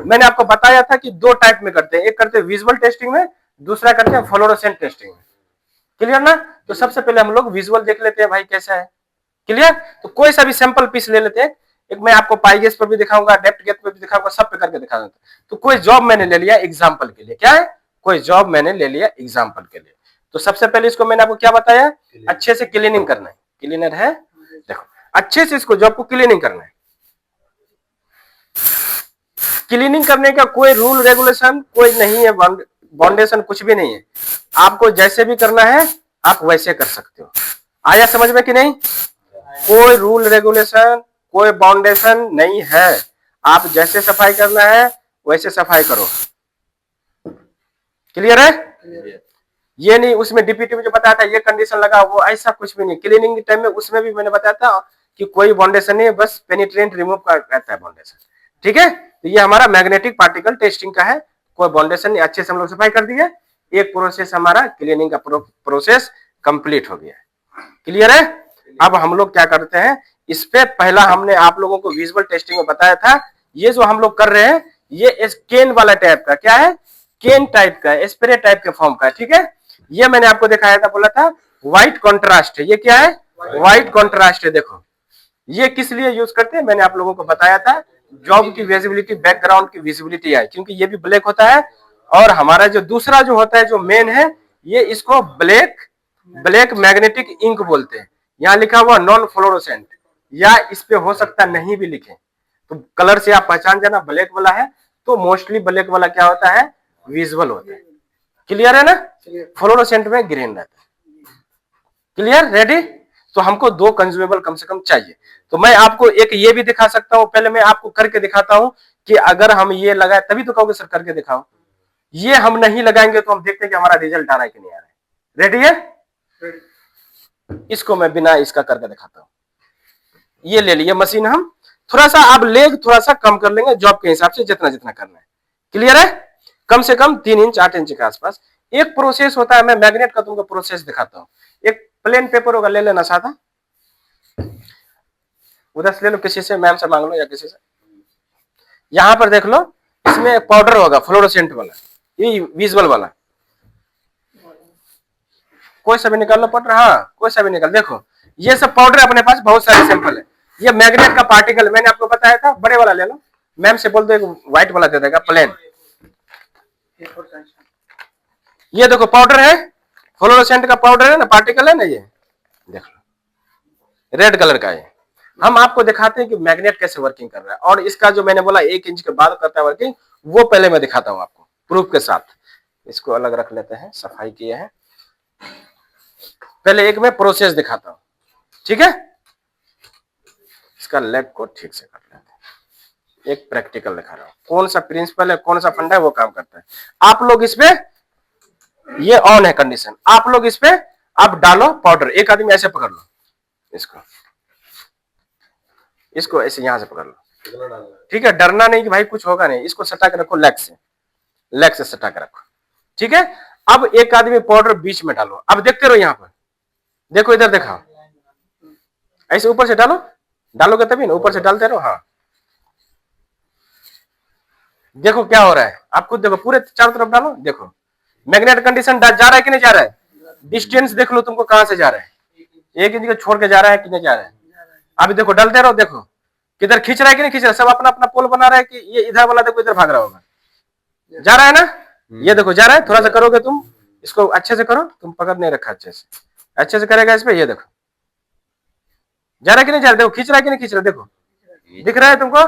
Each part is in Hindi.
मैंने आपको बताया था कि दो टाइप में करते हैं, एक करते हैं विजुअल टेस्टिंग में, दूसरा करते हैं फ्लोरोसेंट टेस्टिंग में। क्लियर ना? तो सबसे पहले हम लोग विजुअल देख लेते हैं भाई कैसा है। क्लियर? तो कोई सा भी सैंपल पीस ले लेते हैं। एक मैं आपको पाई गेस पर भी दिखाऊंगा, डेप्थ गेज पर भी दिखाऊंगा, सब पे करके दिखा दूंगा। तो कोई जॉब मैंने ले लिया एग्जांपल के लिए, क्या है, कोई जॉब मैंने ले लिया एग्जांपल के लिए। तो सबसे पहले इसको मैंने आपको क्या बताया, अच्छे से क्लीनिंग करना है। क्लीनर है, देखो अच्छे से इसको जॉब को क्लीनिंग करना है। क्लीनिंग करने का कोई रूल रेगुलेशन कोई नहीं है, बाउंडेशन कुछ भी नहीं है। आपको जैसे भी करना है आप वैसे कर सकते हो। आया समझ में कि नहीं? कोई रूल रेगुलेशन कोई बाउंडेशन नहीं है। आप जैसे सफाई करना है वैसे सफाई करो। क्लियर है? ये नहीं उसमें डीपीटी में जो बताया था ये कंडीशन लगा, वो ऐसा कुछ भी नहीं। क्लीनिंग टाइम में उसमें भी मैंने बताया था कि कोई बाउंडेशन नहीं है, बस पेनिट्रेंट रिमूव का रहता है बाउंडेशन। ठीक है? तो ये हमारा मैग्नेटिक पार्टिकल टेस्टिंग का है, कोई बाउंडेशन नहीं, अच्छे से हम लोग सफाई कर दिए। एक प्रोसेस हमारा क्लीनिंग का प्रोसेस कंप्लीट हो गया है। क्लियर है? अब हम लोग क्या करते हैं, इस पे पहला हमने आप लोगों को विजुअल टेस्टिंग में बताया था, ये जो हम लोग कर रहे हैं ये केन वाला टाइप का, क्या है, केन टाइप का, स्प्रे टाइप के फॉर्म का। ठीक है? ये मैंने आपको दिखाया था, बोला था व्हाइट कॉन्ट्रास्ट है। ये क्या है? व्हाइट कॉन्ट्रास्ट है। देखो ये किस लिए यूज करते हैं मैंने आप लोगों को बताया था, जॉब की विजिबिलिटी, बैकग्राउंड की विजिबिलिटी है, क्योंकि ये भी ब्लैक होता है। और हमारा जो दूसरा जो होता है जो मेन है, ये इसको ब्लैक मैग्नेटिक इंक बोलते हैं। यहाँ लिखा हुआ नॉन फ्लोरोसेंट, या इस पे हो सकता नहीं भी लिखे, तो कलर से आप पहचान जाना ब्लैक वाला है। तो मोस्टली ब्लैक वाला क्या होता है, विजुअल होता है। क्लियर है ना? फ्लोरोसेंट में ग्रीन रहता है। क्लियर? रेडी? तो हमको दो कंज्यूमेबल कम से कम चाहिए। तो मैं आपको एक ये भी दिखा सकता हूं, पहले मैं आपको करके दिखाता हूं कि अगर हम ये लगाए तभी तो कहोगे सर करके दिखाओ। ये हम नहीं लगाएंगे तो हम देखते हैं कि हमारा रिजल्ट आ रहा है कि नहीं आ रहा है। रेडी है? इसको मैं बिना इसका करके दिखाता हूं। ये ले लिए मशीन हम, थोड़ा सा अब लेग थोड़ा सा कम कर लेंगे जॉब के हिसाब से, जितना जितना करना है। क्लियर है? कम से कम 3 इंच 8 इंच के आसपास। एक प्रोसेस होता है, मैं मैग्नेट का तुमको प्रोसेस दिखाता हूं। एक प्लेन पेपर होगा, ले लेना सादा, उधर से ले लो, किसी से मैम से मांग लो या किसी से। यहां पर देख लो, इसमें पाउडर होगा फ्लोरोसेंट वाला, ये विजुअल वाला, कोई सा भी निकाल लो पाउडर। हाँ कोई सा भी निकाल। देखो ये सब पाउडर अपने पास बहुत सारे सैंपल है। ये मैग्नेट का पार्टिकल मैंने आपको बताया था, बड़े वाला ले लो, मैम से बोल दो एक व्हाइट वाला दे देगा प्लेन। ये देखो पाउडर है, फ्लोरोसेंट का पाउडर है ना, पार्टिकल है ना, ये देख लो रेड कलर का है। हम आपको दिखाते हैं कि मैग्नेट कैसे वर्किंग कर रहा है, और इसका जो मैंने बोला 1 इंच के बाद करता है वर्किंग, वो पहले मैं दिखाता हूं आपको प्रूफ के साथ। इसको अलग रख लेते हैं, सफाई किए हैं। पहले एक मैं प्रोसेस दिखाता हूं, ठीक है? इसका लेग को ठीक से कर लेते हैं, एक प्रैक्टिकल दिखा रहा हूं, कौन सा प्रिंसिपल है कौन सा फंडा है वो काम करता है। आप लोग इस पे, ये ऑन है कंडीशन, आप लोग इस पे आप डालो पाउडर, एक आदमी ऐसे पकड़ लो इसको, इसको ऐसे यहां से पकड़ लो, ठीक है? डरना नहीं कि भाई कुछ होगा नहीं, इसको सटा के रखो, लेग से सटा के रखो, ठीक है? अब एक आदमी पाउडर बीच में डालो, अब देखते रहो, यहां पर देखो, इधर देखा, ऐसे ऊपर से डालो, डालोगे तभी ना, ऊपर से डालते रहो। हाँ देखो क्या हो रहा है, आप खुद देखो, पूरे चारों तरफ डालो, देखो मैग्नेट कंडीशन जा रहा है कि नहीं जा रहा है। डिस्टेंस देख लो तुमको कहां से जा रहा है, 1 इंच को छोड़ के जा रहा है कि नहीं जा रहा है। अभी देखो डालते रहो, देखो किधर खींच रहा है कि नहीं खींच रहा है, सब अपना अपना पोल बना रहा है कि ये इधर वाला देखो इधर भाग रहा होगा, जा रहा है ना, ये देखो जा रहा है। थोड़ा सा करोगे तुम, इसको अच्छे से करो, तुम पकड़ नहीं रखा अच्छे से करेगा इस पे, ये देखो जा रहा है कि नहीं जा रहा, देखो खींच रहा है कि नहीं खींच रहा, देखो दिख रहा है तुमको,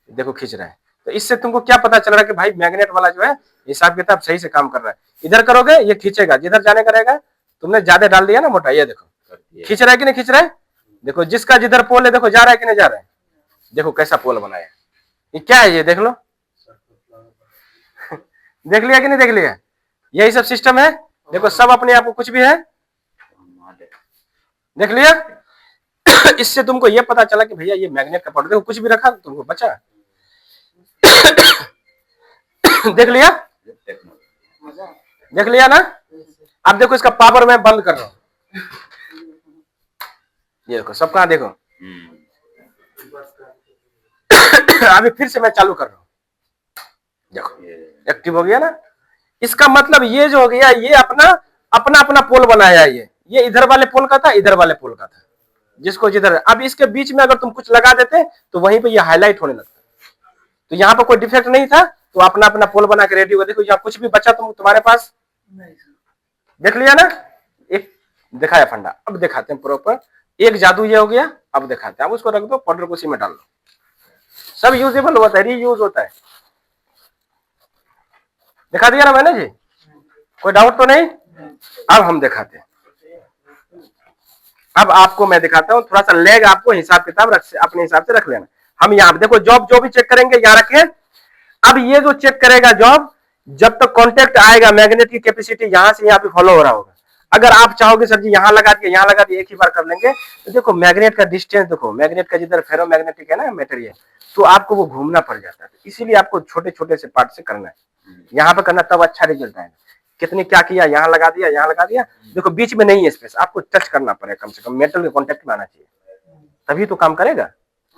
देखो खींच रहा है। तो इससे तुमको क्या पता चल रहा है कि भाई मैग्नेट वाला जो है हिसाब किताब सही से काम कर रहा है। इधर करोगे ये खींचेगा, जिधर जाने का रहेगा, तुमने ज्यादा डाल दिया ना मोटा, ये देखो खींच रहा है कि नहीं खींच रहा है। देखो जिसका जिधर पोल है देखो जा रहा है कि नहीं जा रहा है, देखो कैसा पोल बनाया, ये क्या है, ये देख लो देख लिया कि नहीं देख लिया, यही सब सिस्टम है। देखो सब अपने आप को कुछ भी है, देख लिया इससे तुमको ये पता चला कि भैया ये मैग्नेट का पाउडर, देखो कुछ भी रखा तुमको बचा देख लिया, देख लिया ना। अब देखो इसका पावर मैं बंद कर रहा हूं, ये देखो सब कहां देखो अभी फिर से मैं चालू कर रहा हूं, एक्टिव हो गया ना। इसका मतलब ये जो हो गया, ये अपना अपना अपना पोल बनाया, ये इधर वाले पोल का था, इधर वाले पोल का था, जिसको जिधर। अब इसके बीच में अगर तुम कुछ लगा देते तो वहीं पे ये हाईलाइट होने लगता। तो यहाँ पर कोई डिफेक्ट नहीं था, तो अपना अपना पोल बना के रेडी हो। देखो यहाँ कुछ भी बचा तुम्हारे पास, देख लिया ना। एक दिखाया फंडा, अब दिखाते हैं प्रॉपर। एक जादू ये हो गया, अब दिखाते हैं। अब उसको रख दो, पाउडर को उसी में डाल दो, सब यूजेबल होता है, रीयूज होता है। दिखा दिया ना मैंने जी, कोई डाउट तो नहीं। अब हम दिखाते हैं। अब आपको मैं दिखाता हूं, थोड़ा सा लेग आपको हिसाब किताब अपने हिसाब से रख लेना। हम यहाँ देखो जॉब जो भी चेक करेंगे यहाँ रखें। अब ये जो चेक करेगा जॉब, जब तक कॉन्टेक्ट आएगा, मैग्नेट की कैपेसिटी यहां से यहाँ पे फॉलो हो रहा होगा। अगर आप चाहोगे सर जी यहाँ लगा दिए, यहाँ लगा दिए, एक ही बार कर लेंगे, तो देखो मैग्नेट का डिस्टेंस देखो, मैग्नेट का जिधर फेरो मैग्नेटिक है ना मटेरियल, तो आपको वो घूमना पड़ जाता है। इसीलिए आपको छोटे छोटे से पार्ट से करना है, यहाँ पे करना, तब अच्छा रिजल्ट आएगा। कितने क्या किया, यहाँ लगा दिया, यहाँ लगा दिया, देखो बीच में नहीं है स्पेस, आपको टच करना पड़ेगा, कम से कम मेटल के कॉन्टेक्ट में आना चाहिए, तभी तो काम करेगा।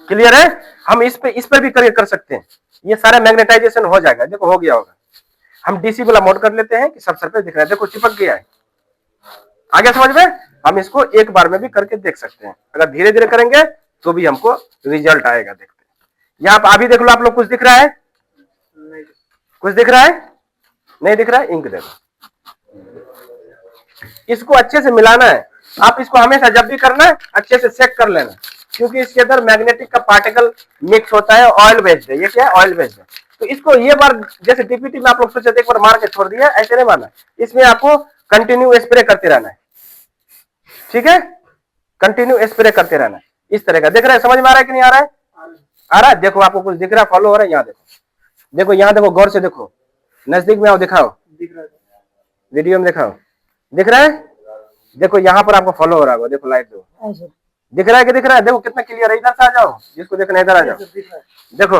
क्लियर है। हम इस पर भी कर सकते हैं, ये सारा मैग्नेटाइजेशन हो जाएगा। देखो हो गया होगा। हम डीसी वाला मोड कर लेते हैं कि सब सरफेस दिख रहा है, देखो चिपक गया है। आगे समझ में, हम इसको एक बार में भी करके देख सकते हैं। अगर धीरे धीरे करेंगे तो भी हमको रिजल्ट आएगा। देखते हैं यहाँ पर, अभी देख लो आप लोग, कुछ दिख रहा है, कुछ दिख रहा है, नहीं दिख रहा है। इंक देखो, इसको अच्छे से मिलाना है। आप इसको हमेशा जब भी करना है अच्छे से चेक कर लेना, क्योंकि इसके अंदर मैग्नेटिक का पार्टिकल मिक्स होता है, ऑयल बेस्ड है। ये क्या है, ऑयल बेस्ड है। तो इसको ये बार, जैसे डीपीटी में आप लोग सोचे एक बार मार के छोड़ दिया, ऐसे नहीं मारना। इसमें आपको कंटिन्यू स्प्रे करते रहना है, ठीक है, कंटिन्यू स्प्रे करते रहना है। इस तरह का दिख रहा है, समझ में आ रहा है कि नहीं आ रहा है, आ रहा है। देखो आपको कुछ दिख रहा है, फॉलो हो रहा है। यहाँ देखो, देखो यहाँ देखो, गौर से देखो, नजदीक में आओ, दिखाओ, वीडियो में दिखाओ, दिख रहा है। देखो यहाँ पर आपको फॉलो हो रहा है, देखो लाइट दो, दिख रहा है कि दिख रहा है। देखो कितना क्लियर है, इधर से आ जाओ, जिसको देखना इधर आ जाओ, देखो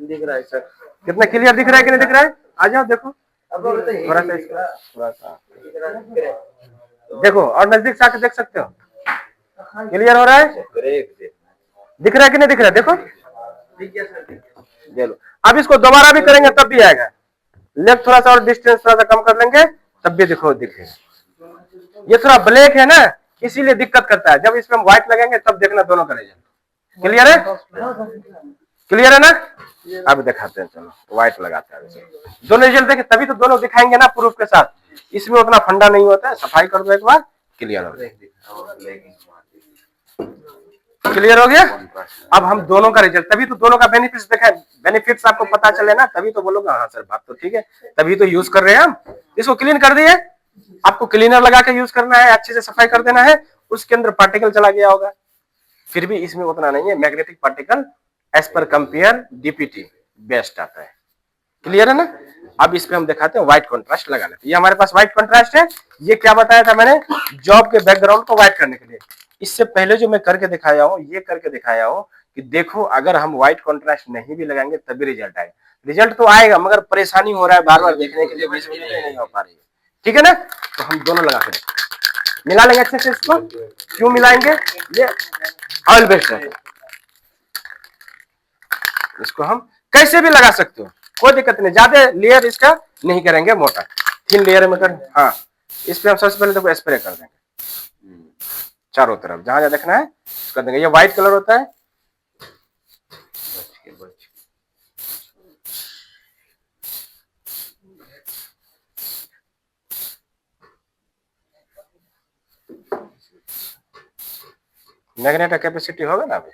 दिख रहा है सर, कितना क्लियर दिख रहा है कि नहीं दिख रहा है। आ जाओ देखो, थोड़ा सा देखो, और नजदीक से आके देख सकते हो, क्लियर हो रहा है, दिख रहा है कि नहीं दिख रहा है। देखो चलो, अब इसको दोबारा भी करेंगे तब भी आएगा। लेफ्ट थोड़ा सा और डिस्टेंस थोड़ा सा कम कर लेंगे, तब भी देखो दिखेगा। ये थोड़ा ब्लैक है ना, इसीलिए दिक्कत करता है। जब इसमें हम व्हाइट लगाएंगे तब देखना दोनों का रिजल्ट। क्लियर है, क्लियर है ना। अब दिखाते हैं, चलो व्हाइट लगाते हैं, दोनों रिजल्ट देखें, तभी तो दोनों दिखाएंगे ना प्रूफ के साथ। इसमें उतना फंडा नहीं होता है, सफाई कर दो एक बार, क्लियर हो गया, क्लियर हो गया। अब हम दोनों का रिजल्ट, तभी तो दोनों का बेनिफिट्स देखा, बेनिफिट्स आपको पता चले ना, तभी तो बोलोगे हाँ सर बात तो ठीक है, तभी तो यूज कर रहे हैं हम। इसको क्लीन कर दिए, आपको क्लीनर लगा के यूज करना है, अच्छे से सफाई कर देना है। उसके अंदर पार्टिकल चला गया होगा, फिर भी इसमें उतना नहीं है, मैग्नेटिक पार्टिकल एज पर कंपेयर डीपीटी बेस्ट आता है। क्लियर है ना। अब इस पे हम दिखाते हैं व्हाइट कॉन्ट्रास्ट लगा लेते हैं। ये हमारे पास व्हाइट कॉन्ट्रास्ट है। ये क्या बताया था मैंने, जॉब के बैकग्राउंड को व्हाइट करने के लिए। इससे पहले जो मैं करके दिखाया हूं, ये करके दिखाया हूं कि देखो अगर हम व्हाइट कॉन्ट्रास्ट नहीं भी लगाएंगे तभी रिजल्ट आएगा। रिजल्ट तो आएगा, मगर परेशानी हो रहा है बार बार देखने के लिए, बीच में नहीं हो पा रही है। ठीक है ना। तो हम दोनों लगा के मिला लेंगे अच्छे से इसको। क्यों मिलाएंगे, ये ऑयल बेस्ड है, इसको हम कैसे भी लगा सकते हो, कोई दिक्कत नहीं। ज्यादा लेयर इसका नहीं करेंगे, मोटा थिन लेयर में कर। हाँ, इस पे हम सबसे पहले देखो स्प्रे कर देंगे चारों तरफ, जहां जहां देखना है कर देंगे। ये व्हाइट कलर होता है, मैग्नेट का कैपेसिटी होगा ना अभी।